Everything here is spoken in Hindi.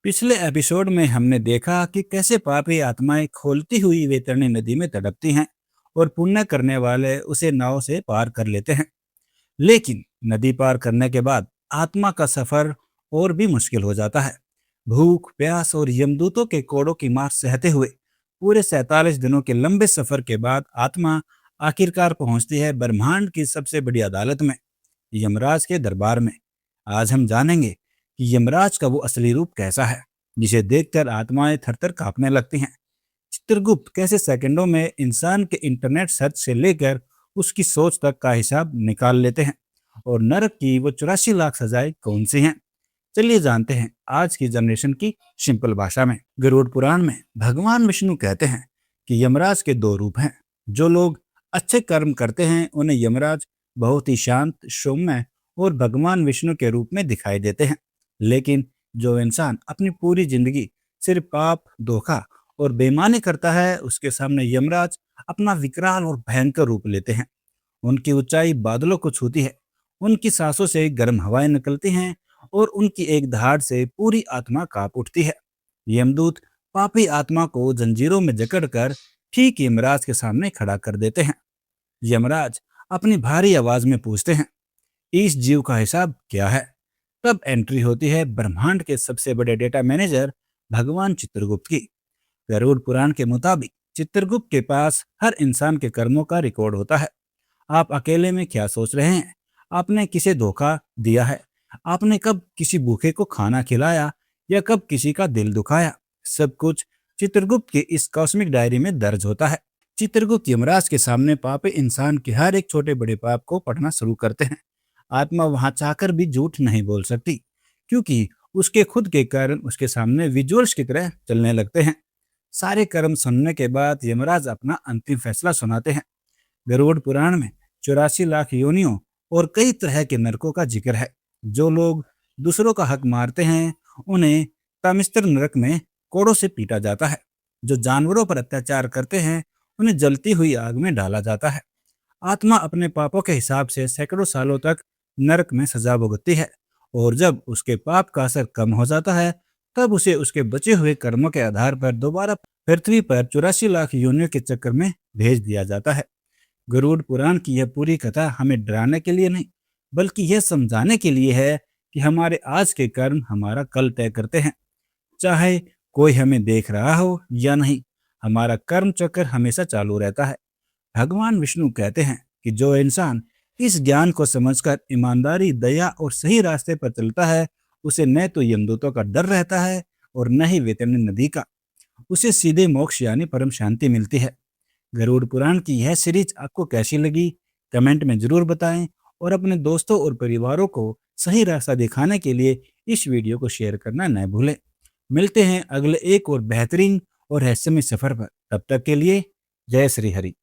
पिछले एपिसोड में हमने देखा कि कैसे पापी आत्माएं खोलती हुई वैतरणी नदी में तड़पती हैं और पुण्य करने वाले उसे नाव से पार कर लेते हैं। लेकिन नदी पार करने के बाद आत्मा का सफर और भी मुश्किल हो जाता है। भूख, प्यास और यमदूतों के कोड़ों की मार सहते हुए पूरे 47 दिनों के लंबे सफर के बाद आत्मा आखिरकार पहुंचती है ब्रह्मांड की सबसे बड़ी अदालत में, यमराज के दरबार में। आज हम जानेंगे कि यमराज का वो असली रूप कैसा है, जिसे देखकर आत्माएं थरथर कांपने लगती हैं। चित्रगुप्त कैसे सेकंडों में इंसान के इंटरनेट सर्च से लेकर उसकी सोच तक का हिसाब निकाल लेते हैं, और नरक की वो 84 लाख सजाएं कौन सी हैं। चलिए जानते हैं आज की जनरेशन की सिंपल भाषा में। गरुड़ पुराण में भगवान विष्णु कहते हैं कि यमराज के दो रूप हैं। जो लोग अच्छे कर्म करते हैं उन्हें यमराज बहुत ही शांत, सौम्य और भगवान विष्णु के रूप में दिखाई देते हैं। लेकिन जो इंसान अपनी पूरी जिंदगी सिर्फ पाप, धोखा और बेईमानी करता है, उसके सामने यमराज अपना विकराल और भयंकर रूप लेते हैं। उनकी ऊंचाई बादलों को छूती है, उनकी सांसों से गर्म हवाएं निकलती हैं और उनकी एक दहाड़ से पूरी आत्मा कांप उठती है। यमदूत पापी आत्मा को जंजीरों में जकड़कर ठीक यमराज के सामने खड़ा कर देते हैं। यमराज अपनी भारी आवाज में पूछते हैं, इस जीव का हिसाब क्या है? तब एंट्री होती है ब्रह्मांड के सबसे बड़े डेटा मैनेजर भगवान चित्रगुप्त की। गरुड़ पुराण के मुताबिक चित्रगुप्त के पास हर इंसान के कर्मों का रिकॉर्ड होता है। आप अकेले में क्या सोच रहे हैं? आपने किसे धोखा दिया है? आपने कब किसी भूखे को खाना खिलाया या कब किसी का दिल दुखाया? सब कुछ चित्रगुप्त की इस कॉस्मिक डायरी में दर्ज होता है। चित्रगुप्त यमराज के सामने पापी इंसान के हर एक छोटे बड़े पाप को पढ़ना शुरू करते हैं। आत्मा वहां चाहकर भी झूठ नहीं बोल सकती, क्योंकि उसके खुद के कर्म उसके सामने विजुअल्स की तरह चलने लगते हैं। सारे कर्म सुनने के बाद यमराज अपना अंतिम फैसला सुनाते हैं। गरुड़ पुराण में 84 लाख योनियों और कई तरह के नरकों का जिक्र है। जो लोग दूसरों का हक मारते हैं उन्हें तमिस्त्र नरक में कोड़ों से पीटा जाता है। जो जानवरों पर अत्याचार करते हैं उन्हें जलती हुई आग में डाला जाता है। आत्मा अपने पापों के हिसाब से सैकड़ों सालों तक नरक में सजा भुगतती है, और जब उसके पाप का असर कम हो जाता है तब उसे उसके बचे हुए कर्मों के आधार पर दोबारा पृथ्वी पर 84 लाख योनियों के चक्कर में भेज दिया जाता है। गरुड़ पुराण की यह पूरी कथा हमें डराने के लिए नहीं, बल्कि यह समझाने के लिए है कि हमारे आज के कर्म हमारा कल तय करते हैं। चाहे कोई हमें देख रहा हो या नहीं, हमारा कर्म चक्र हमेशा चालू रहता है। भगवान विष्णु कहते हैं कि जो इंसान इस ज्ञान को समझकर ईमानदारी, दया और सही रास्ते पर चलता है, उसे न तो यमदूतों का डर रहता है और न ही वैतरणी नदी का। उसे सीधे मोक्ष यानी परम शांति मिलती है। गरुड़ पुराण की यह सीरीज आपको कैसी लगी, कमेंट में जरूर बताएं, और अपने दोस्तों और परिवारों को सही रास्ता दिखाने के लिए इस वीडियो को शेयर करना न भूलें। मिलते हैं अगले एक और बेहतरीन और रहस्यमय सफर पर। तब तक के लिए जय श्री हरि।